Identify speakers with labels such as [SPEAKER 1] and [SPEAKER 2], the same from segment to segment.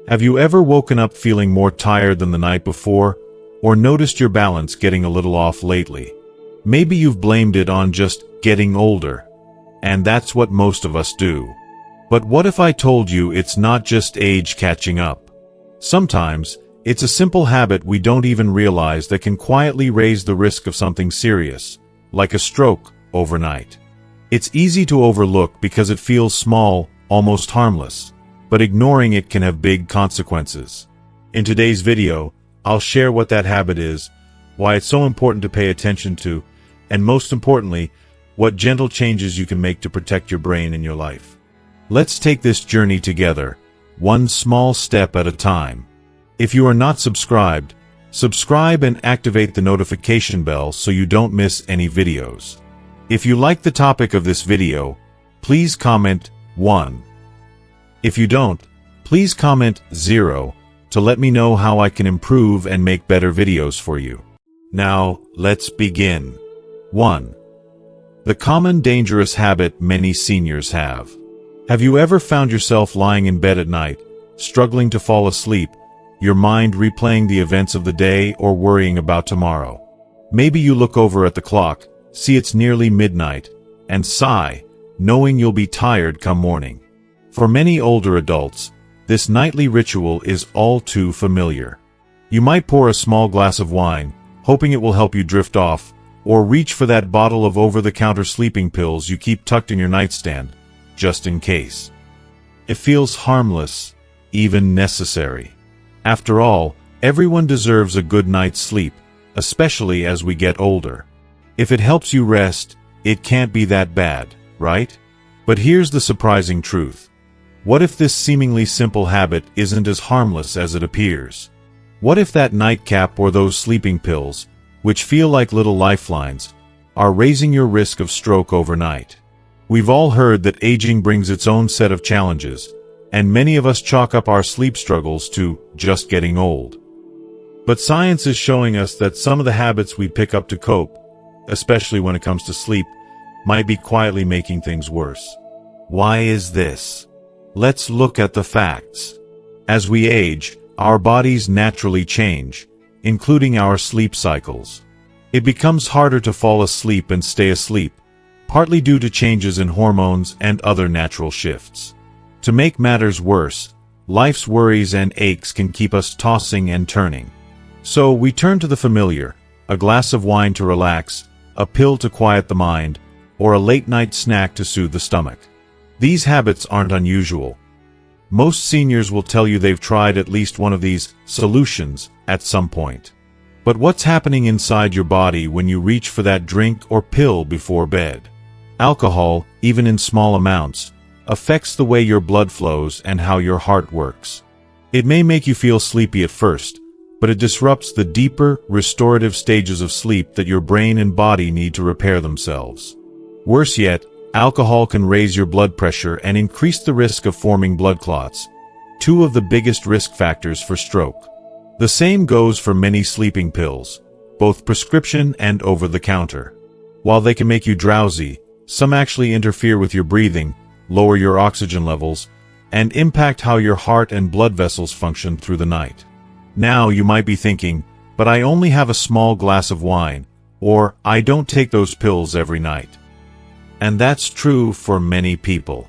[SPEAKER 1] Have you ever woken up feeling more tired than the night before, or noticed your balance getting a little off lately? Maybe you've blamed it on just getting older, and that's what most of us do. But what if I told you it's not just age catching up? Sometimes, it's a simple habit we don't even realize that can quietly raise the risk of something serious, like a stroke, overnight. It's easy to overlook because it feels small, almost harmless, but ignoring it can have big consequences. In today's video, I'll share what that habit is, why it's so important to pay attention to, and most importantly, what gentle changes you can make to protect your brain and your life. Let's take this journey together, one small step at a time. If you are not subscribed, subscribe and activate the notification bell so you don't miss any videos. If you like the topic of this video, please comment 1. If you don't, please comment 0 to let me know how I can improve and make better videos for you. Now, let's begin. 1. The common dangerous habit many seniors have. Have you ever found yourself lying in bed at night, struggling to fall asleep, your mind replaying the events of the day or worrying about tomorrow? Maybe you look over at the clock, see it's nearly midnight, and sigh, knowing you'll be tired come morning. For many older adults, this nightly ritual is all too familiar. You might pour a small glass of wine, hoping it will help you drift off, or reach for that bottle of over-the-counter sleeping pills you keep tucked in your nightstand, just in case. It feels harmless, even necessary. After all, everyone deserves a good night's sleep, especially as we get older. If it helps you rest, it can't be that bad, right? But here's the surprising truth. What if this seemingly simple habit isn't as harmless as it appears? What if that nightcap or those sleeping pills, which feel like little lifelines, are raising your risk of stroke overnight? We've all heard that aging brings its own set of challenges, and many of us chalk up our sleep struggles to just getting old. But science is showing us that some of the habits we pick up to cope, especially when it comes to sleep, might be quietly making things worse. Why is this? Let's look at the facts. As we age, our bodies naturally change, including our sleep cycles. It becomes harder to fall asleep and stay asleep, partly due to changes in hormones and other natural shifts. To make matters worse, life's worries and aches can keep us tossing and turning. So we turn to the familiar, a glass of wine to relax, a pill to quiet the mind, or a late-night snack to soothe the stomach. These habits aren't unusual. Most seniors will tell you they've tried at least one of these solutions at some point. But what's happening inside your body when you reach for that drink or pill before bed? Alcohol, even in small amounts, affects the way your blood flows and how your heart works. It may make you feel sleepy at first, but it disrupts the deeper, restorative stages of sleep that your brain and body need to repair themselves. Worse yet, alcohol can raise your blood pressure and increase the risk of forming blood clots, two of the biggest risk factors for stroke. The same goes for many sleeping pills, both prescription and over-the-counter. While they can make you drowsy, some actually interfere with your breathing, lower your oxygen levels, and impact how your heart and blood vessels function through the night. Now you might be thinking, but I only have a small glass of wine, or I don't take those pills every night. And that's true for many people.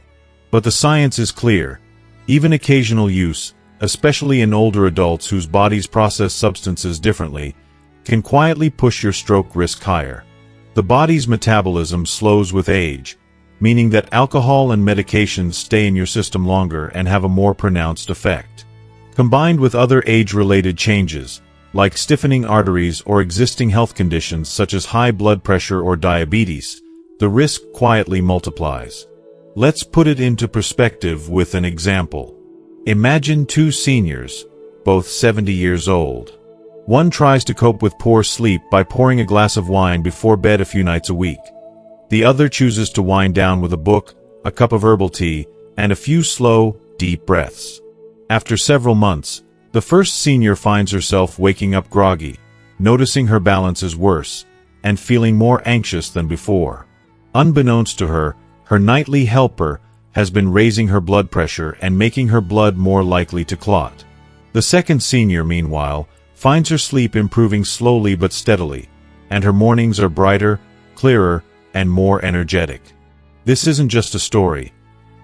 [SPEAKER 1] But the science is clear. Even occasional use, especially in older adults whose bodies process substances differently, can quietly push your stroke risk higher. The body's metabolism slows with age, meaning that alcohol and medications stay in your system longer and have a more pronounced effect. Combined with other age-related changes, like stiffening arteries or existing health conditions such as high blood pressure or diabetes, the risk quietly multiplies. Let's put it into perspective with an example. Imagine two seniors, both 70 years old. One tries to cope with poor sleep by pouring a glass of wine before bed a few nights a week. The other chooses to wind down with a book, a cup of herbal tea, and a few slow, deep breaths. After several months, the first senior finds herself waking up groggy, noticing her balance is worse, and feeling more anxious than before. Unbeknownst to her, her nightly helper has been raising her blood pressure and making her blood more likely to clot. The second senior, meanwhile, finds her sleep improving slowly but steadily, and her mornings are brighter, clearer, and more energetic. This isn't just a story.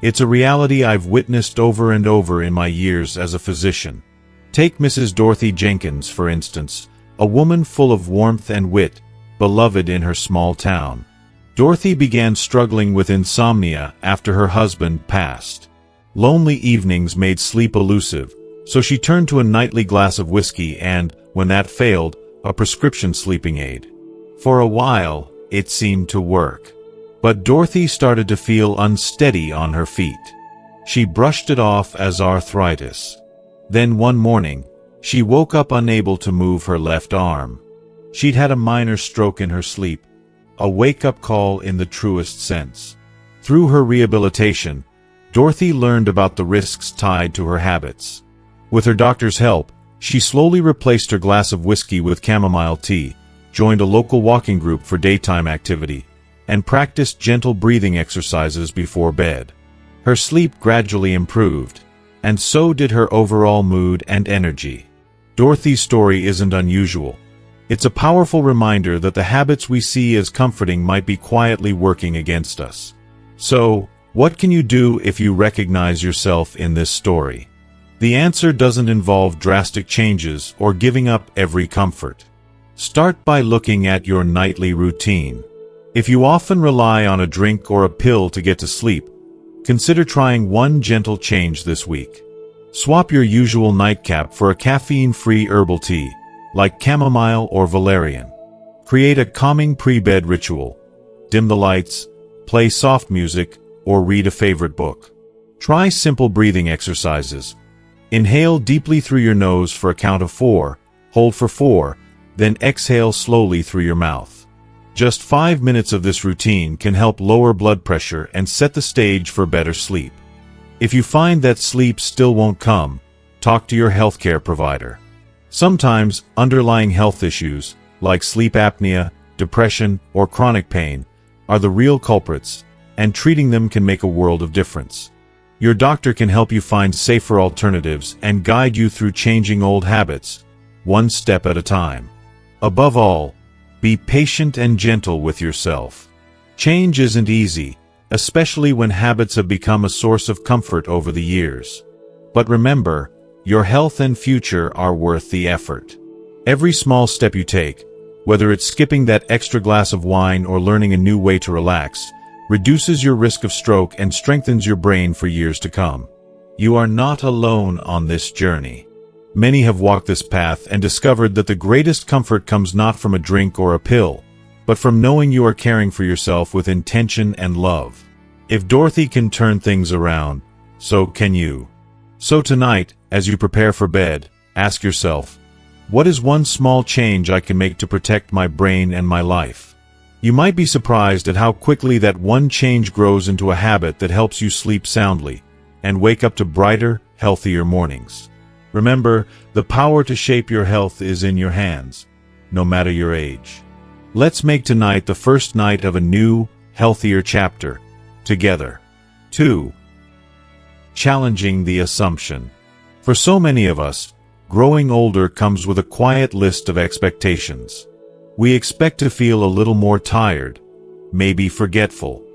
[SPEAKER 1] It's a reality I've witnessed over and over in my years as a physician. Take Mrs. Dorothy Jenkins, for instance, a woman full of warmth and wit, beloved in her small town. Dorothy began struggling with insomnia after her husband passed. Lonely evenings made sleep elusive, so she turned to a nightly glass of whiskey and, when that failed, a prescription sleeping aid. For a while, it seemed to work. But Dorothy started to feel unsteady on her feet. She brushed it off as arthritis. Then one morning, she woke up unable to move her left arm. She'd had a minor stroke in her sleep, a wake-up call in the truest sense. Through her rehabilitation, Dorothy learned about the risks tied to her habits. With her doctor's help, she slowly replaced her glass of whiskey with chamomile tea, joined a local walking group for daytime activity, and practiced gentle breathing exercises before bed. Her sleep gradually improved, and so did her overall mood and energy. Dorothy's story isn't unusual. It's a powerful reminder that the habits we see as comforting might be quietly working against us. So, what can you do if you recognize yourself in this story? The answer doesn't involve drastic changes or giving up every comfort. Start by looking at your nightly routine. If you often rely on a drink or a pill to get to sleep, consider trying one gentle change this week. Swap your usual nightcap for a caffeine-free herbal tea, like chamomile or valerian. Create a calming pre-bed ritual. Dim the lights, play soft music, or read a favorite book. Try simple breathing exercises. Inhale deeply through your nose for a count of 4, hold for 4, then exhale slowly through your mouth. Just 5 minutes of this routine can help lower blood pressure and set the stage for better sleep. If you find that sleep still won't come, talk to your healthcare provider. Sometimes underlying health issues, like sleep apnea, depression, or chronic pain, are the real culprits, and treating them can make a world of difference. Your doctor can help you find safer alternatives and guide you through changing old habits, one step at a time. Above all, be patient and gentle with yourself. Change isn't easy, especially when habits have become a source of comfort over the years. But remember, your health and future are worth the effort. Every small step you take, whether it's skipping that extra glass of wine or learning a new way to relax, reduces your risk of stroke and strengthens your brain for years to come. You are not alone on this journey. Many have walked this path and discovered that the greatest comfort comes not from a drink or a pill, but from knowing you are caring for yourself with intention and love. If Dorothy can turn things around, so can you. So tonight, as you prepare for bed, ask yourself, what is one small change I can make to protect my brain and my life? You might be surprised at how quickly that one change grows into a habit that helps you sleep soundly and wake up to brighter, healthier mornings. Remember, the power to shape your health is in your hands, no matter your age. Let's make tonight the first night of a new, healthier chapter, together. 2. Challenging the assumption. For so many of us, growing older comes with a quiet list of expectations. We expect to feel a little more tired, maybe forgetful.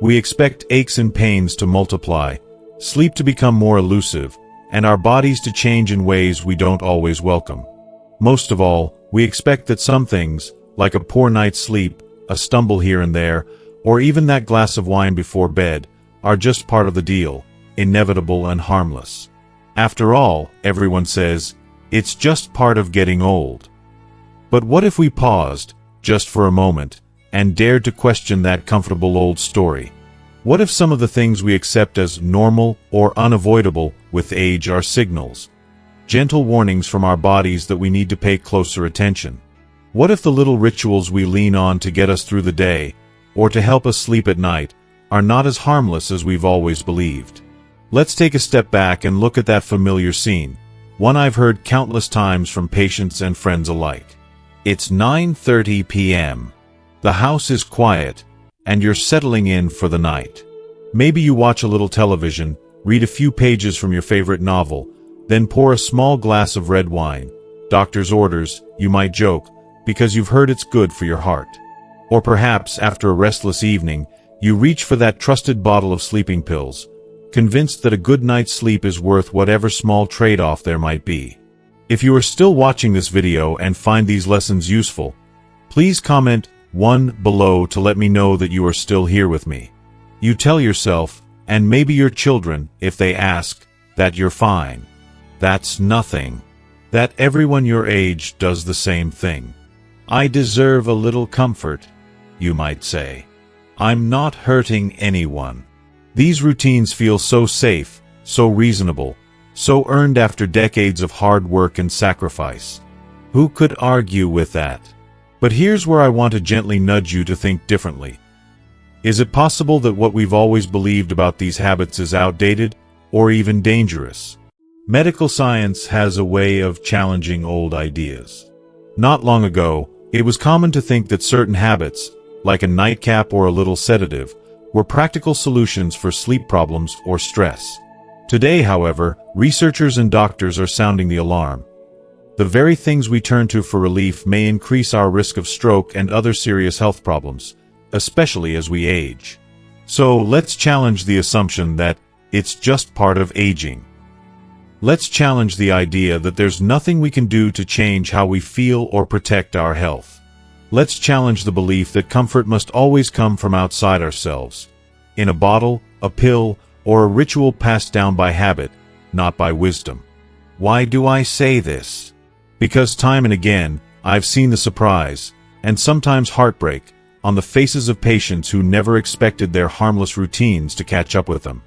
[SPEAKER 1] We expect aches and pains to multiply, sleep to become more elusive, and our bodies to change in ways we don't always welcome. Most of all, we expect that some things, like a poor night's sleep, a stumble here and there, or even that glass of wine before bed, are just part of the deal, inevitable and harmless. After all, everyone says, it's just part of getting old. But what if we paused, just for a moment, and dared to question that comfortable old story? What if some of the things we accept as normal or unavoidable with age are signals, gentle warnings from our bodies that we need to pay closer attention? What if the little rituals we lean on to get us through the day, or to help us sleep at night, are not as harmless as we've always believed? Let's take a step back and look at that familiar scene, one I've heard countless times from patients and friends alike. It's 9:30 p.m. The house is quiet, and you're settling in for the night. Maybe you watch a little television, read a few pages from your favorite novel, Then pour a small glass of red wine. Doctor's orders, you might joke, because you've heard it's good for your heart. Or perhaps, after a restless evening, you reach for that trusted bottle of sleeping pills, convinced that a good night's sleep is worth whatever small trade-off there might be. If you are still watching this video and find these lessons useful, please comment 1 below to let me know that you are still here with me. You tell yourself, and maybe your children, if they ask, that you're fine. That's nothing. That everyone your age does the same thing. I deserve a little comfort, you might say. I'm not hurting anyone. These routines feel so safe, so reasonable, so earned after decades of hard work and sacrifice. Who could argue with that? But here's where I want to gently nudge you to think differently. Is it possible that what we've always believed about these habits is outdated, or even dangerous? Medical science has a way of challenging old ideas. Not long ago, it was common to think that certain habits, like a nightcap or a little sedative, were practical solutions for sleep problems or stress. Today, however, researchers and doctors are sounding the alarm. The very things we turn to for relief may increase our risk of stroke and other serious health problems, especially as we age. So let's challenge the assumption that it's just part of aging. Let's challenge the idea that there's nothing we can do to change how we feel or protect our health. Let's challenge the belief that comfort must always come from outside ourselves, in a bottle, a pill, or a ritual passed down by habit, not by wisdom. Why do I say this? Because time and again, I've seen the surprise, and sometimes heartbreak, on the faces of patients who never expected their harmless routines to catch up with them.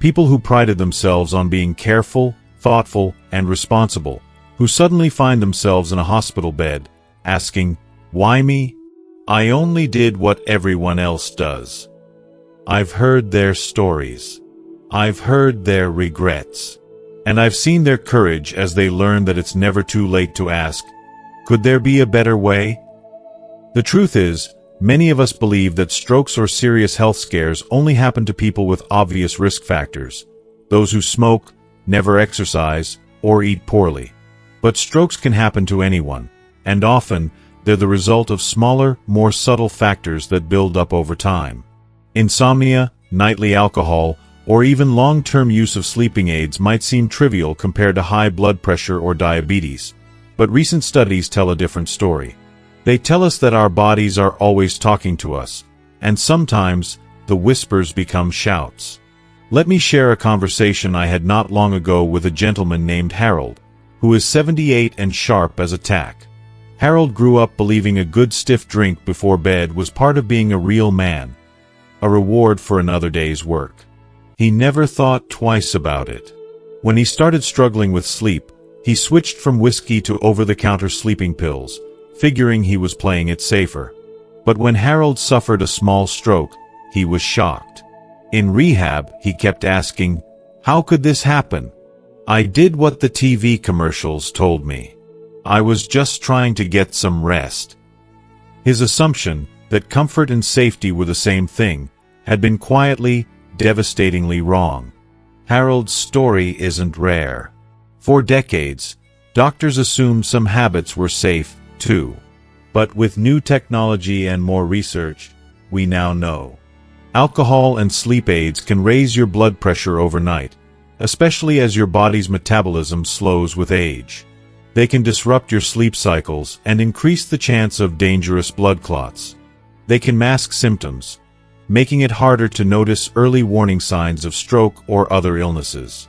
[SPEAKER 1] People who prided themselves on being careful, thoughtful, and responsible, who suddenly find themselves in a hospital bed, asking, "Why me? I only did what everyone else does." I've heard their stories. I've heard their regrets. And I've seen their courage as they learn that it's never too late to ask, could there be a better way? The truth is, many of us believe that strokes or serious health scares only happen to people with obvious risk factors, those who smoke, never exercise, or eat poorly. But strokes can happen to anyone, and often, they're the result of smaller, more subtle factors that build up over time. Insomnia, nightly alcohol, or even long-term use of sleeping aids might seem trivial compared to high blood pressure or diabetes, but recent studies tell a different story. They tell us that our bodies are always talking to us, and sometimes the whispers become shouts. Let me share a conversation I had not long ago with a gentleman named Harold, who is 78 and sharp as a tack. Harold grew up believing a good stiff drink before bed was part of being a real man, a reward for another day's work. He never thought twice about it. When he started struggling with sleep, he switched from whiskey to over-the-counter sleeping pills, figuring he was playing it safer. But when Harold suffered a small stroke, he was shocked. In rehab, he kept asking, "How could this happen? I did what the TV commercials told me. I was just trying to get some rest." His assumption that comfort and safety were the same thing had been quietly, devastatingly wrong. Harold's story isn't rare. For decades, doctors assumed some habits were safe, too. But with new technology and more research, we now know. Alcohol and sleep aids can raise your blood pressure overnight, especially as your body's metabolism slows with age. They can disrupt your sleep cycles and increase the chance of dangerous blood clots. They can mask symptoms, making it harder to notice early warning signs of stroke or other illnesses.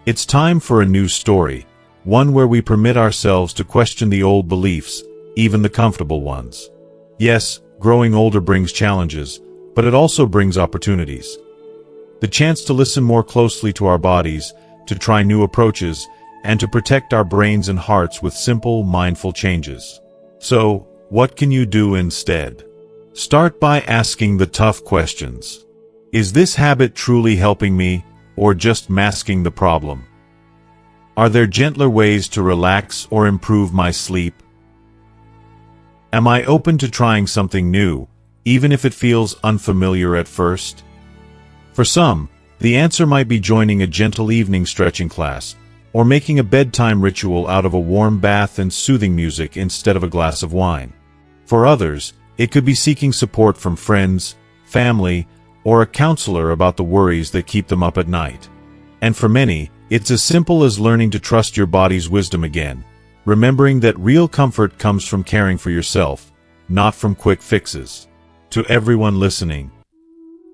[SPEAKER 1] It's time for a new story, one where we permit ourselves to question the old beliefs, even the comfortable ones. Yes, growing older brings challenges, but it also brings opportunities. The chance to listen more closely to our bodies, to try new approaches, and to protect our brains and hearts with simple, mindful changes. So, what can you do instead? Start by asking the tough questions. Is this habit truly helping me, or just masking the problem? Are there gentler ways to relax or improve my sleep? Am I open to trying something new, even if it feels unfamiliar at first? For some, the answer might be joining a gentle evening stretching class, or making a bedtime ritual out of a warm bath and soothing music instead of a glass of wine. For others, it could be seeking support from friends, family, or a counselor about the worries that keep them up at night. And for many, it's as simple as learning to trust your body's wisdom again, remembering that real comfort comes from caring for yourself, not from quick fixes. To everyone listening,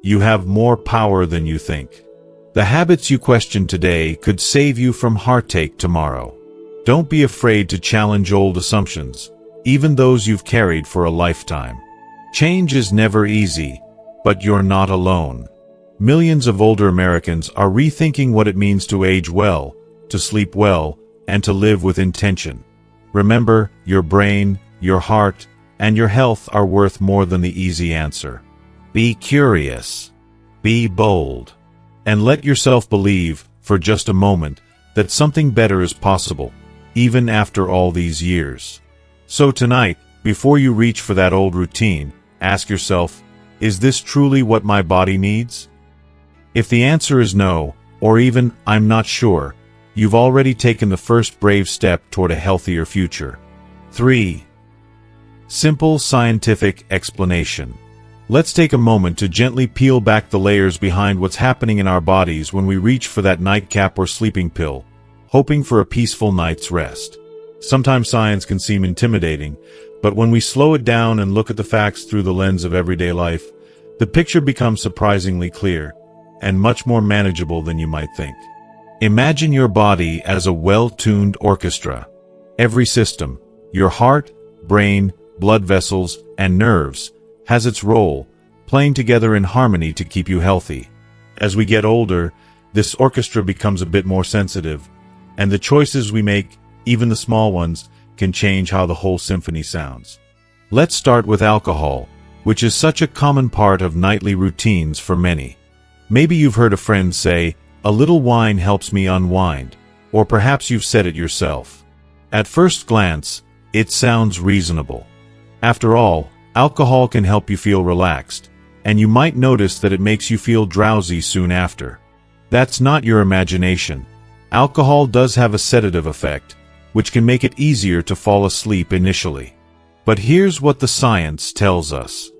[SPEAKER 1] you have more power than you think. The habits you question today could save you from heartache tomorrow. Don't be afraid to challenge old assumptions, even those you've carried for a lifetime. Change is never easy, but you're not alone. Millions of older Americans are rethinking what it means to age well, to sleep well, and to live with intention. Remember, your brain, your heart, and your health are worth more than the easy answer. Be curious. Be bold. And let yourself believe, for just a moment, that something better is possible, even after all these years. So tonight, before you reach for that old routine, ask yourself, is this truly what my body needs? If the answer is no, or even, I'm not sure, you've already taken the first brave step toward a healthier future. 3. Simple scientific explanation. Let's take a moment to gently peel back the layers behind what's happening in our bodies when we reach for that nightcap or sleeping pill, hoping for a peaceful night's rest. Sometimes science can seem intimidating, but when we slow it down and look at the facts through the lens of everyday life, the picture becomes surprisingly clear, and much more manageable than you might think. Imagine your body as a well-tuned orchestra. Every system, your heart, brain, blood vessels, and nerves, has its role, playing together in harmony to keep you healthy. As we get older, this orchestra becomes a bit more sensitive, and the choices we make, even the small ones, can change how the whole symphony sounds. Let's start with alcohol, which is such a common part of nightly routines for many. Maybe you've heard a friend say, "A little wine helps me unwind," or perhaps you've said it yourself. At first glance, it sounds reasonable. After all, alcohol can help you feel relaxed, and you might notice that it makes you feel drowsy soon after. That's not your imagination. Alcohol does have a sedative effect, which can make it easier to fall asleep initially. But here's what the science tells us.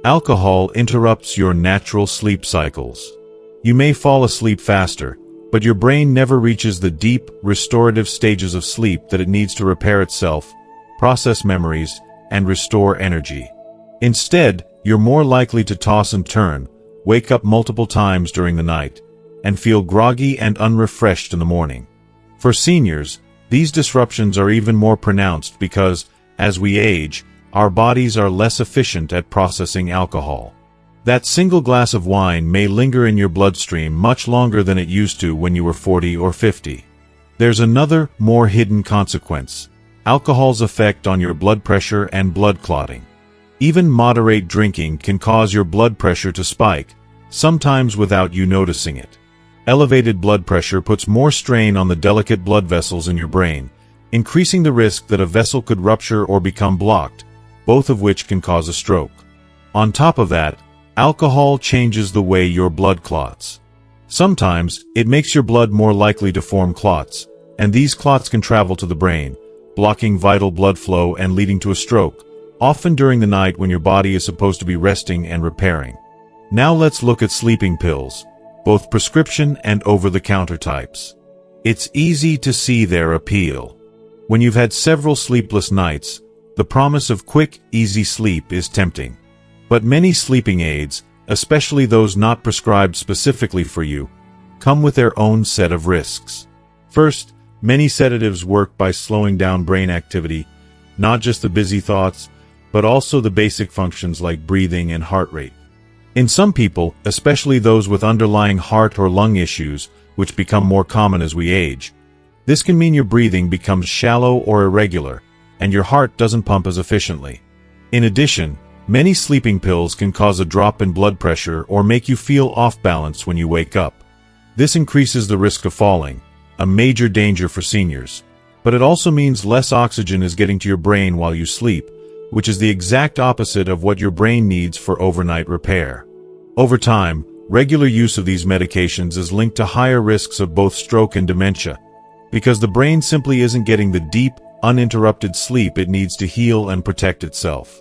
[SPEAKER 1] Alcohol interrupts your natural sleep cycles. You may fall asleep faster, but your brain never reaches the deep, restorative stages of sleep that it needs to repair itself, process memories, and restore energy. Instead, you're more likely to toss and turn, wake up multiple times during the night, and feel groggy and unrefreshed in the morning. For seniors, these disruptions are even more pronounced because, as we age, our bodies are less efficient at processing alcohol. That single glass of wine may linger in your bloodstream much longer than it used to when you were 40 or 50. There's another, more hidden consequence: alcohol's effect on your blood pressure and blood clotting. Even moderate drinking can cause your blood pressure to spike, sometimes without you noticing it. Elevated blood pressure puts more strain on the delicate blood vessels in your brain, increasing the risk that a vessel could rupture or become blocked, both of which can cause a stroke. On top of that, alcohol changes the way your blood clots. Sometimes, it makes your blood more likely to form clots, and these clots can travel to the brain, blocking vital blood flow and leading to a stroke, often during the night when your body is supposed to be resting and repairing. Now let's look at sleeping pills, both prescription and over-the-counter types. It's easy to see their appeal. When you've had several sleepless nights, the promise of quick, easy sleep is tempting. But many sleeping aids, especially those not prescribed specifically for you, come with their own set of risks. First, many sedatives work by slowing down brain activity, not just the busy thoughts, but also the basic functions like breathing and heart rate. In some people, especially those with underlying heart or lung issues, which become more common as we age, this can mean your breathing becomes shallow or irregular, and your heart doesn't pump as efficiently. In addition, many sleeping pills can cause a drop in blood pressure or make you feel off balance when you wake up. This increases the risk of falling, a major danger for seniors. But it also means less oxygen is getting to your brain while you sleep, which is the exact opposite of what your brain needs for overnight repair. Over time, regular use of these medications is linked to higher risks of both stroke and dementia, because the brain simply isn't getting the deep, uninterrupted sleep it needs to heal and protect itself.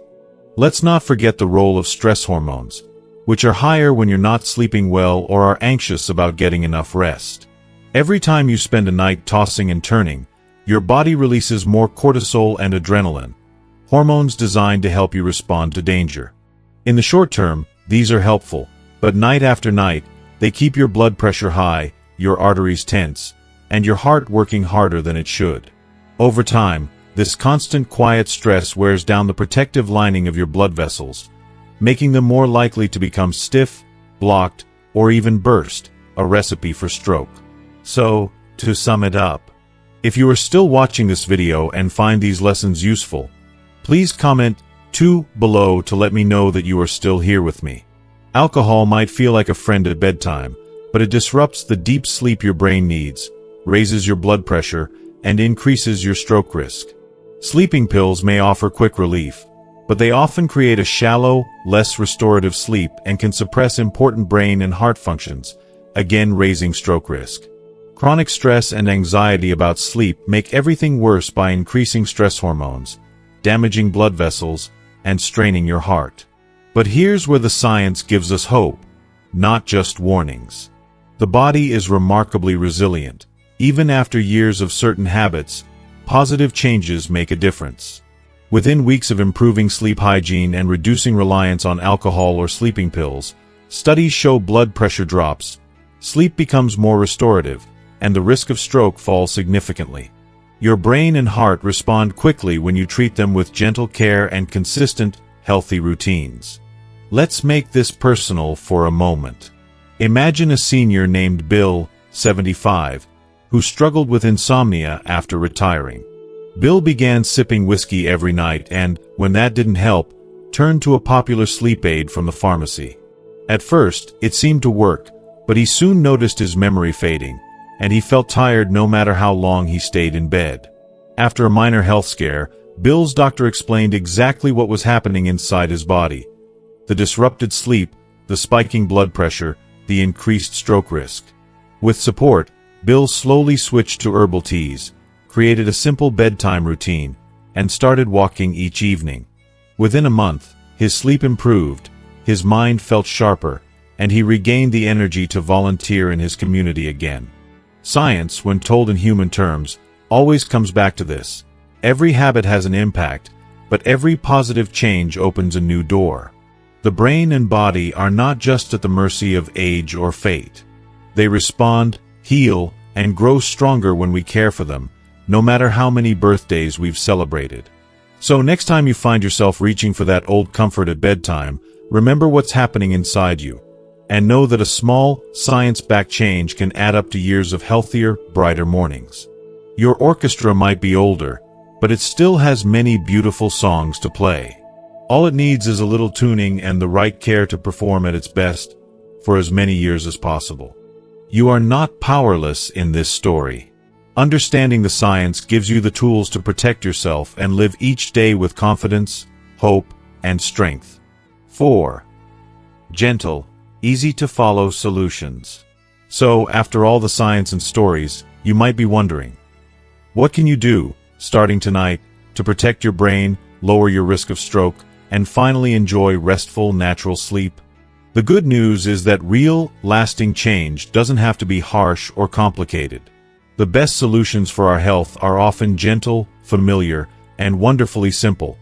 [SPEAKER 1] Let's not forget the role of stress hormones, which are higher when you're not sleeping well or are anxious about getting enough rest. Every time you spend a night tossing and turning, your body releases more cortisol and adrenaline, hormones designed to help you respond to danger. In the short term, these are helpful, but night after night, they keep your blood pressure high, your arteries tense, and your heart working harder than it should. Over time, this constant quiet stress wears down the protective lining of your blood vessels, making them more likely to become stiff, blocked, or even burst, a recipe for stroke. So, to sum it up, if you are still watching this video and find these lessons useful, please comment 2 below to let me know that you are still here with me. Alcohol might feel like a friend at bedtime, but it disrupts the deep sleep your brain needs, raises your blood pressure, and increases your stroke risk. Sleeping pills may offer quick relief, but they often create a shallow, less restorative sleep and can suppress important brain and heart functions, again raising stroke risk. Chronic stress and anxiety about sleep make everything worse by increasing stress hormones, damaging blood vessels, and straining your heart. But here's where the science gives us hope, not just warnings. The body is remarkably resilient. Even after years of certain habits, positive changes make a difference. Within weeks of improving sleep hygiene and reducing reliance on alcohol or sleeping pills, studies show blood pressure drops, sleep becomes more restorative, and the risk of stroke falls significantly. Your brain and heart respond quickly when you treat them with gentle care and consistent, healthy routines. Let's make this personal for a moment. Imagine a senior named Bill, 75, who struggled with insomnia after retiring. Bill began sipping whiskey every night and, when that didn't help, turned to a popular sleep aid from the pharmacy. At first, it seemed to work, but he soon noticed his memory fading, and he felt tired no matter how long he stayed in bed. After a minor health scare, Bill's doctor explained exactly what was happening inside his body: the disrupted sleep, the spiking blood pressure, the increased stroke risk. With support, Bill slowly switched to herbal teas, created a simple bedtime routine, and started walking each evening. Within a month, his sleep improved, his mind felt sharper, and he regained the energy to volunteer in his community again. Science, when told in human terms, always comes back to this: every habit has an impact, but every positive change opens a new door. The brain and body are not just at the mercy of age or fate. They respond, heal, and grow stronger when we care for them, no matter how many birthdays we've celebrated. So next time you find yourself reaching for that old comfort at bedtime, remember what's happening inside you, and know that a small, science-backed change can add up to years of healthier, brighter mornings. Your orchestra might be older, but it still has many beautiful songs to play. All it needs is a little tuning and the right care to perform at its best for as many years as possible. You are not powerless in this story. Understanding the science gives you the tools to protect yourself and live each day with confidence, hope, and strength. 4. Gentle, easy-to-follow solutions. So, after all the science and stories, you might be wondering, what can you do, starting tonight, to protect your brain, lower your risk of stroke, and finally enjoy restful, natural sleep? The good news is that real, lasting change doesn't have to be harsh or complicated. The best solutions for our health are often gentle, familiar, and wonderfully simple.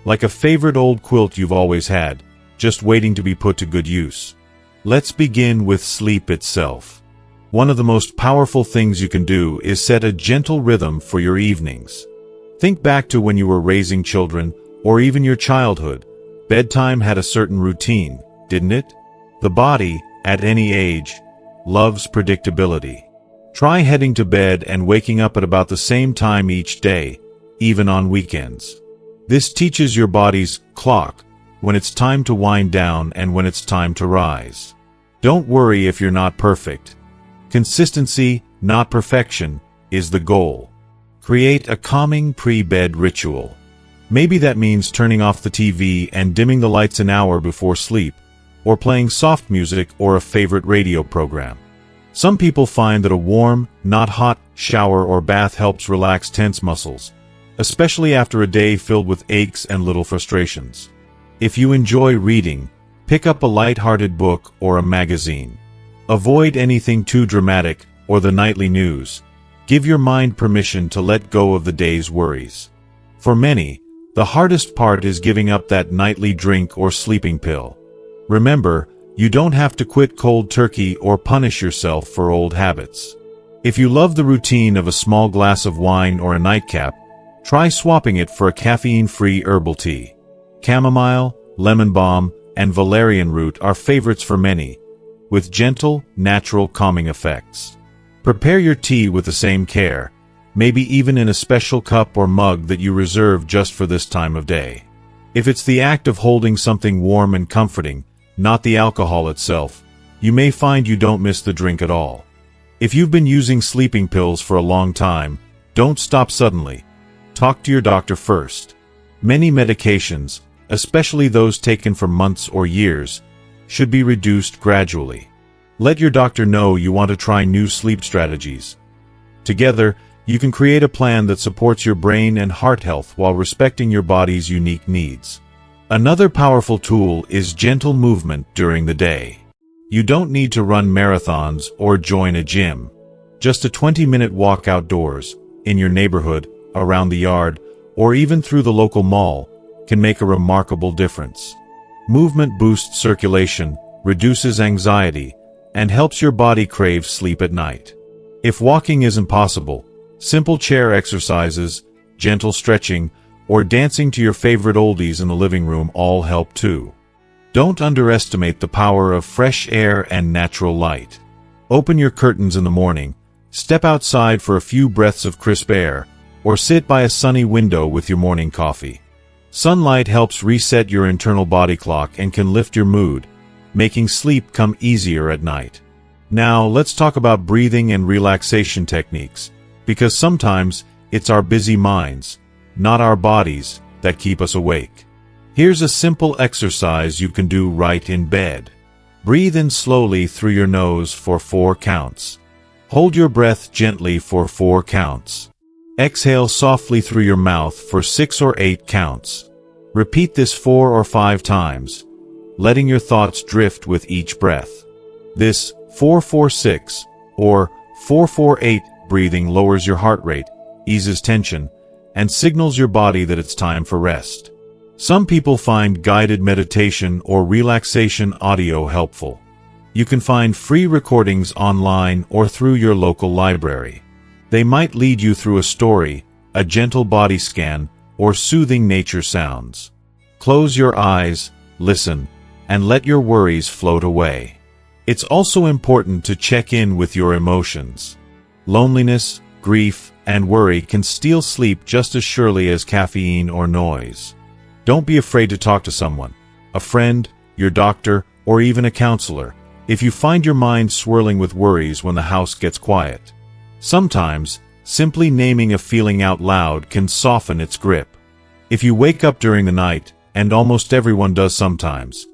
[SPEAKER 1] Like a favorite old quilt you've always had, just waiting to be put to good use. Let's begin with sleep itself. One of the most powerful things you can do is set a gentle rhythm for your evenings. Think back to when you were raising children, or even your childhood. Bedtime had a certain routine, didn't it? The body, at any age, loves predictability. Try heading to bed and waking up at about the same time each day, even on weekends. This teaches your body's clock when it's time to wind down and when it's time to rise. Don't worry if you're not perfect. Consistency, not perfection, is the goal. Create a calming pre-bed ritual. Maybe that means turning off the TV and dimming the lights an hour before sleep, or playing soft music or a favorite radio program. Some people find that a warm, not hot, shower or bath helps relax tense muscles, especially after a day filled with aches and little frustrations. If you enjoy reading, pick up a light-hearted book or a magazine. Avoid anything too dramatic or the nightly news. Give your mind permission to let go of the day's worries. For many, the hardest part is giving up that nightly drink or sleeping pill. Remember, you don't have to quit cold turkey or punish yourself for old habits. If you love the routine of a small glass of wine or a nightcap, try swapping it for a caffeine-free herbal tea. Chamomile, lemon balm, and valerian root are favorites for many, with gentle, natural calming effects. Prepare your tea with the same care, maybe even in a special cup or mug that you reserve just for this time of day. If it's the act of holding something warm and comforting, not the alcohol itself, you may find you don't miss the drink at all. If you've been using sleeping pills for a long time, don't stop suddenly. Talk to your doctor first. Many medications, especially those taken for months or years, should be reduced gradually. Let your doctor know you want to try new sleep strategies. Together, you can create a plan that supports your brain and heart health while respecting your body's unique needs. Another powerful tool is gentle movement during the day. You don't need to run marathons or join a gym. Just a 20-minute walk outdoors, in your neighborhood, around the yard, or even through the local mall, can make a remarkable difference. Movement boosts circulation, reduces anxiety, and helps your body crave sleep at night. If walking isn't possible, simple chair exercises, gentle stretching, or dancing to your favorite oldies in the living room all help too. Don't underestimate the power of fresh air and natural light. Open your curtains in the morning, step outside for a few breaths of crisp air, or sit by a sunny window with your morning coffee. Sunlight helps reset your internal body clock and can lift your mood, making sleep come easier at night. Now, let's talk about breathing and relaxation techniques, because sometimes it's our busy minds, not our bodies, that keep us awake. Here's a simple exercise you can do right in bed. Breathe in slowly through your nose for 4 counts. Hold your breath gently for 4 counts. Exhale softly through your mouth for 6 or 8 counts. Repeat this 4 or 5 times, letting your thoughts drift with each breath. This 4-4-6 or 4-4-8 breathing lowers your heart rate, eases tension, and signals your body that it's time for rest. Some people find guided meditation or relaxation audio helpful. You can find free recordings online or through your local library. They might lead you through a story, a gentle body scan, or soothing nature sounds. Close your eyes, listen, and let your worries float away. It's also important to check in with your emotions. Loneliness, grief, and worry can steal sleep just as surely as caffeine or noise. Don't be afraid to talk to someone, a friend, your doctor, or even a counselor, if you find your mind swirling with worries when the house gets quiet. Sometimes, simply naming a feeling out loud can soften its grip. If you wake up during the night, and almost everyone does sometimes,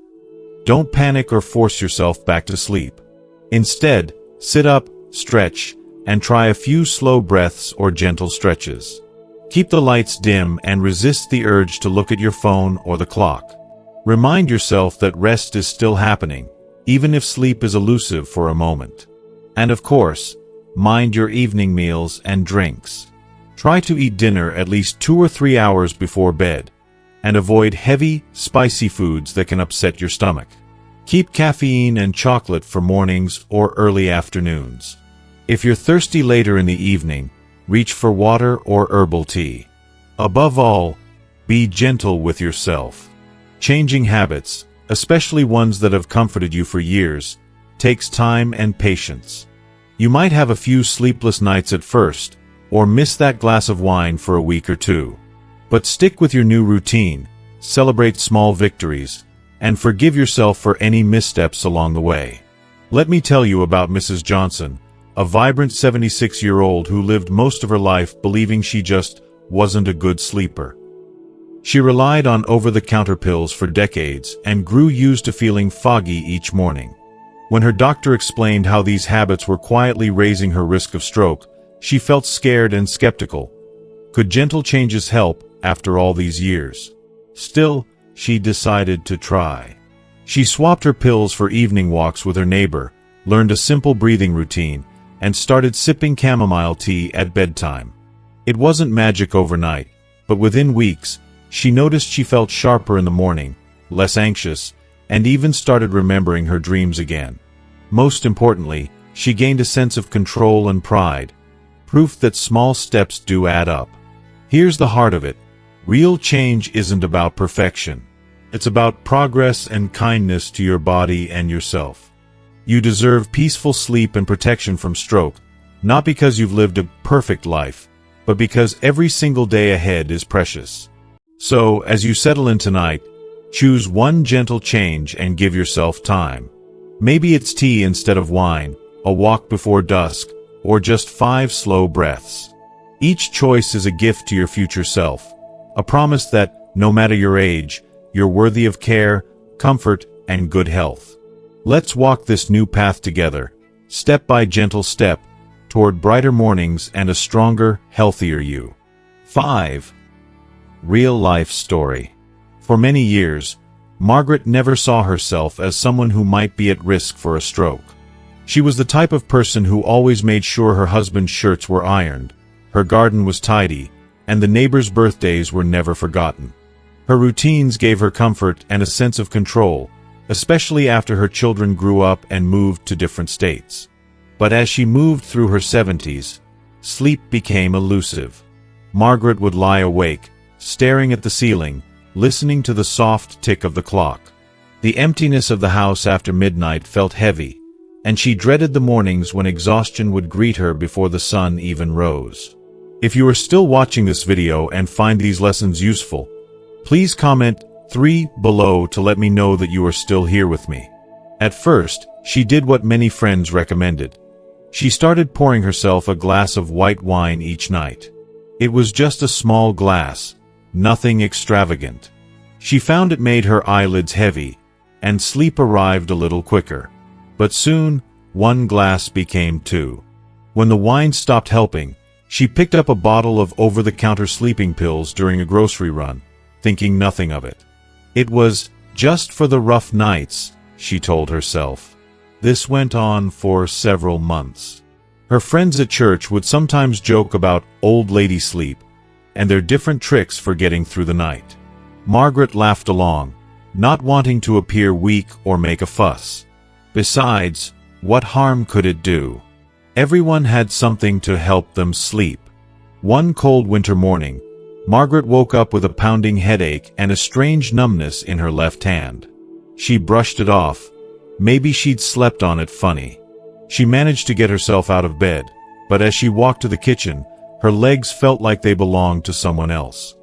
[SPEAKER 1] don't panic or force yourself back to sleep. Instead, sit up, stretch, and try a few slow breaths or gentle stretches. Keep the lights dim and resist the urge to look at your phone or the clock. Remind yourself that rest is still happening, even if sleep is elusive for a moment. And of course, mind your evening meals and drinks. Try to eat dinner at least 2 or 3 hours before bed, and avoid heavy, spicy foods that can upset your stomach. Keep caffeine and chocolate for mornings or early afternoons. If you're thirsty later in the evening, reach for water or herbal tea. Above all, be gentle with yourself. Changing habits, especially ones that have comforted you for years, takes time and patience. You might have a few sleepless nights at first, or miss that glass of wine for a week or 2. But stick with your new routine, celebrate small victories, and forgive yourself for any missteps along the way. Let me tell you about Mrs. Johnson, a vibrant 76-year-old who lived most of her life believing she just wasn't a good sleeper. She relied on over-the-counter pills for decades and grew used to feeling foggy each morning. When her doctor explained how these habits were quietly raising her risk of stroke, she felt scared and skeptical. Could gentle changes help after all these years? Still, she decided to try. She swapped her pills for evening walks with her neighbor, learned a simple breathing routine, and started sipping chamomile tea at bedtime. It wasn't magic overnight, but within weeks, she noticed she felt sharper in the morning, less anxious, and even started remembering her dreams again. Most importantly, she gained a sense of control and pride, proof that small steps do add up. Here's the heart of it. Real change isn't about perfection. It's about progress and kindness to your body and yourself. You deserve peaceful sleep and protection from stroke, not because you've lived a perfect life, but because every single day ahead is precious. So, as you settle in tonight, choose one gentle change and give yourself time. Maybe it's tea instead of wine, a walk before dusk, or just 5 slow breaths. Each choice is a gift to your future self, a promise that, no matter your age, you're worthy of care, comfort, and good health. Let's walk this new path together, step by gentle step, toward brighter mornings and a stronger, healthier you. 5. Real-life story. For many years, Margaret never saw herself as someone who might be at risk for a stroke. She was the type of person who always made sure her husband's shirts were ironed, her garden was tidy, and the neighbors' birthdays were never forgotten. Her routines gave her comfort and a sense of control, especially after her children grew up and moved to different states. But as she moved through her 70s, sleep became elusive. Margaret would lie awake, staring at the ceiling, listening to the soft tick of the clock. The emptiness of the house after midnight felt heavy, and she dreaded the mornings when exhaustion would greet her before the sun even rose. If you are still watching this video and find these lessons useful, please comment 3 below to let me know that you are still here with me. At first, she did what many friends recommended. She started pouring herself a glass of white wine each night. It was just a small glass, nothing extravagant. She found it made her eyelids heavy, and sleep arrived a little quicker. But soon, 1 glass became 2. When the wine stopped helping, she picked up a bottle of over-the-counter sleeping pills during a grocery run, thinking nothing of it. It was just for the rough nights, she told herself. This went on for several months. Her friends at church would sometimes joke about old lady sleep and their different tricks for getting through the night. Margaret laughed along, not wanting to appear weak or make a fuss. Besides, what harm could it do? Everyone had something to help them sleep. One cold winter morning, Margaret woke up with a pounding headache and a strange numbness in her left hand. She brushed it off. Maybe she'd slept on it funny. She managed to get herself out of bed, but as she walked to the kitchen, her legs felt like they belonged to someone else.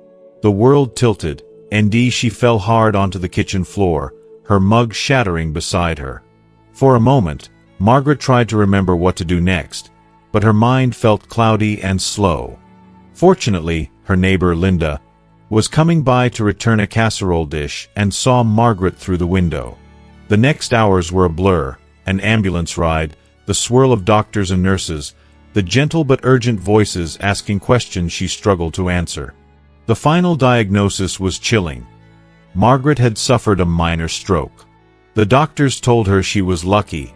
[SPEAKER 1] The world tilted, and she fell hard onto the kitchen floor, her mug shattering beside her. For a moment, Margaret tried to remember what to do next, but her mind felt cloudy and slow. Fortunately, her neighbor Linda was coming by to return a casserole dish and saw Margaret through the window. The next hours were a blur, an ambulance ride, the swirl of doctors and nurses, the gentle but urgent voices asking questions she struggled to answer. The final diagnosis was chilling. Margaret had suffered a minor stroke. The doctors told her she was lucky.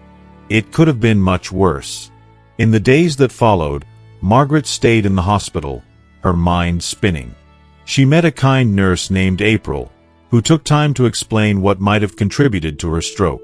[SPEAKER 1] It could have been much worse. In the days that followed, Margaret stayed in the hospital, her mind spinning. She met a kind nurse named April, who took time to explain what might have contributed to her stroke.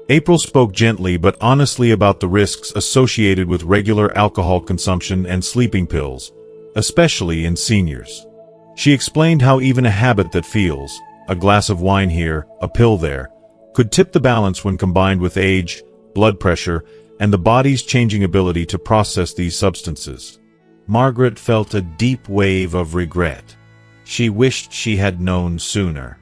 [SPEAKER 1] April spoke gently but honestly about the risks associated with regular alcohol consumption and sleeping pills, especially in seniors. She explained how even a habit that feels, a glass of wine here, a pill there, could tip the balance when combined with age, blood pressure, and the body's changing ability to process these substances. Margaret felt a deep wave of regret. She wished she had known sooner.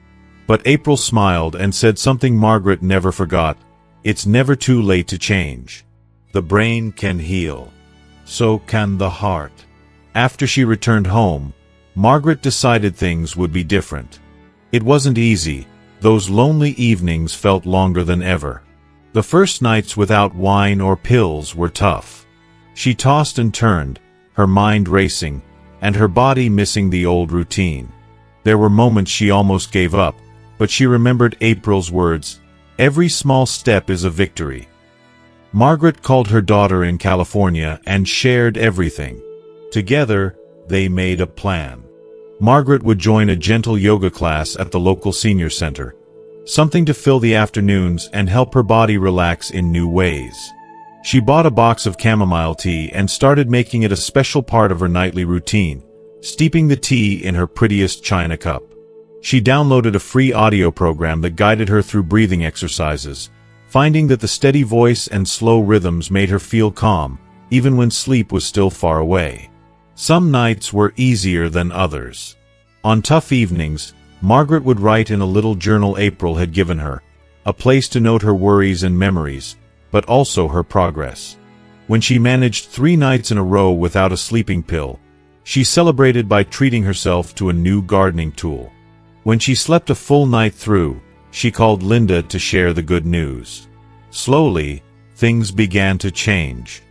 [SPEAKER 1] But April smiled and said something Margaret never forgot: it's never too late to change. The brain can heal. So can the heart. After she returned home, Margaret decided things would be different. It wasn't easy. Those lonely evenings felt longer than ever. The first nights without wine or pills were tough. She tossed and turned, her mind racing, and her body missing the old routine. There were moments she almost gave up, but she remembered April's words, "Every small step is a victory." Margaret called her daughter in California and shared everything. Together, they made a plan. Margaret would join a gentle yoga class at the local senior center, something to fill the afternoons and help her body relax in new ways. She bought a box of chamomile tea and started making it a special part of her nightly routine, steeping the tea in her prettiest china cup. She downloaded a free audio program that guided her through breathing exercises, finding that the steady voice and slow rhythms made her feel calm, even when sleep was still far away. Some nights were easier than others. On tough evenings, Margaret would write in a little journal April had given her, a place to note her worries and memories, but also her progress. When she managed 3 nights in a row without a sleeping pill, she celebrated by treating herself to a new gardening tool. When she slept a full night through, she called Linda to share the good news. Slowly, things began to change.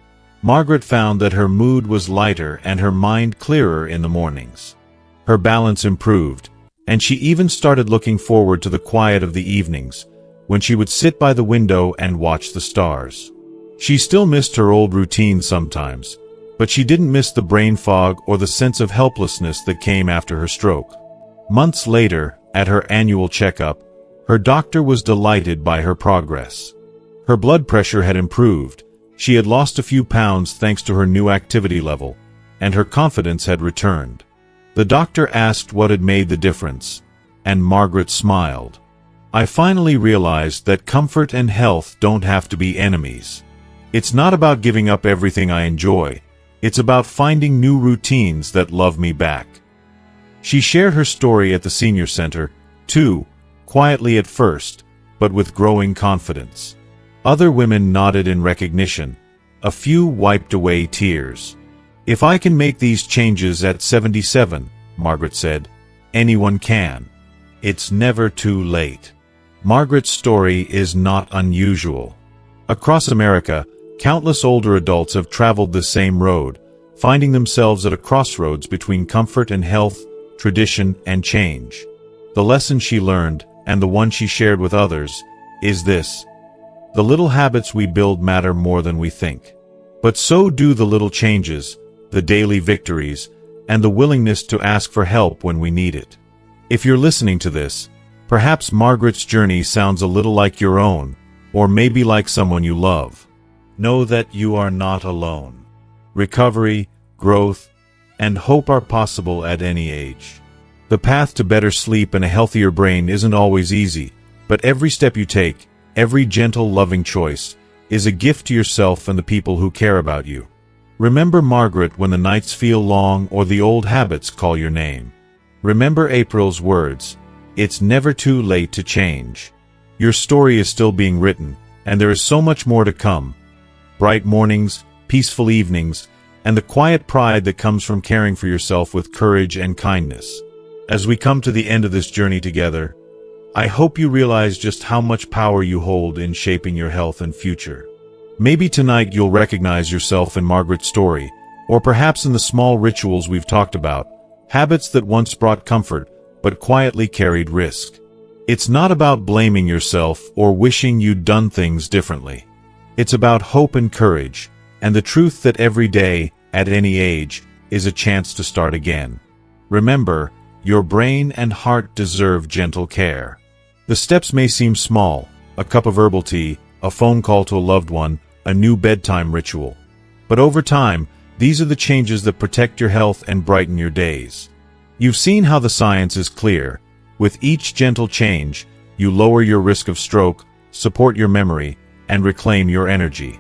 [SPEAKER 1] Margaret found that her mood was lighter and her mind clearer in the mornings. Her balance improved, and she even started looking forward to the quiet of the evenings, when she would sit by the window and watch the stars. She still missed her old routine sometimes, but she didn't miss the brain fog or the sense of helplessness that came after her stroke. Months later, at her annual checkup, her doctor was delighted by her progress. Her blood pressure had improved, she had lost a few pounds thanks to her new activity level, and her confidence had returned. The doctor asked what had made the difference, and Margaret smiled. "I finally realized that comfort and health don't have to be enemies. It's not about giving up everything I enjoy, it's about finding new routines that love me back." She shared her story at the senior center, too, quietly at first, but with growing confidence. Other women nodded in recognition. A few wiped away tears. "If I can make these changes at 77, Margaret said, anyone can. It's never too late." Margaret's story is not unusual. Across America, countless older adults have traveled the same road, finding themselves at a crossroads between comfort and health, tradition and change. The lesson she learned, and the one she shared with others, is this: the little habits we build matter more than we think. But so do the little changes, the daily victories, and the willingness to ask for help when we need it. If you're listening to this, perhaps Margaret's journey sounds a little like your own, or maybe like someone you love. Know that you are not alone. Recovery, growth, and hope are possible at any age. The path to better sleep and a healthier brain isn't always easy, but every step you take, every gentle, loving choice, is a gift to yourself and the people who care about you. Remember Margaret when the nights feel long or the old habits call your name. Remember April's words, "It's never too late to change." Your story is still being written, and there is so much more to come. Bright mornings, peaceful evenings, and the quiet pride that comes from caring for yourself with courage and kindness. As we come to the end of this journey together, I hope you realize just how much power you hold in shaping your health and future. Maybe tonight you'll recognize yourself in Margaret's story, or perhaps in the small rituals we've talked about, habits that once brought comfort, but quietly carried risk. It's not about blaming yourself or wishing you'd done things differently. It's about hope and courage, and the truth that every day, at any age, is a chance to start again. Remember, your brain and heart deserve gentle care. The steps may seem small: a cup of herbal tea, a phone call to a loved one, a new bedtime ritual. But over time, these are the changes that protect your health and brighten your days. You've seen how the science is clear. With each gentle change, you lower your risk of stroke, support your memory, and reclaim your energy.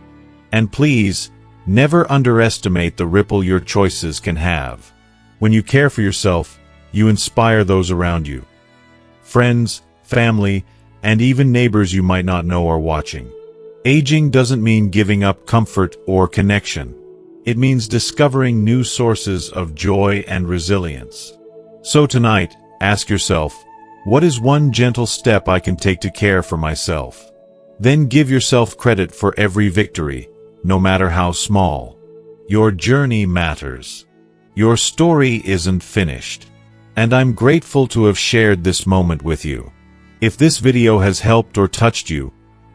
[SPEAKER 1] And please, never underestimate the ripple your choices can have. When you care for yourself, you inspire those around you. Friends, family, and even neighbors you might not know are watching. Aging doesn't mean giving up comfort or connection. It means discovering new sources of joy and resilience. So tonight, ask yourself, what is one gentle step I can take to care for myself? Then give yourself credit for every victory, no matter how small. Your journey matters. Your story isn't finished. And I'm grateful to have shared this moment with you. If this video has helped or touched you,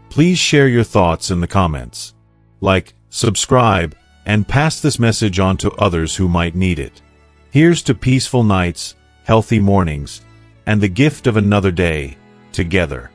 [SPEAKER 1] please share your thoughts in the comments. Like, subscribe, and pass this message on to others who might need it. Here's to peaceful nights, healthy mornings, and the gift of another day, together.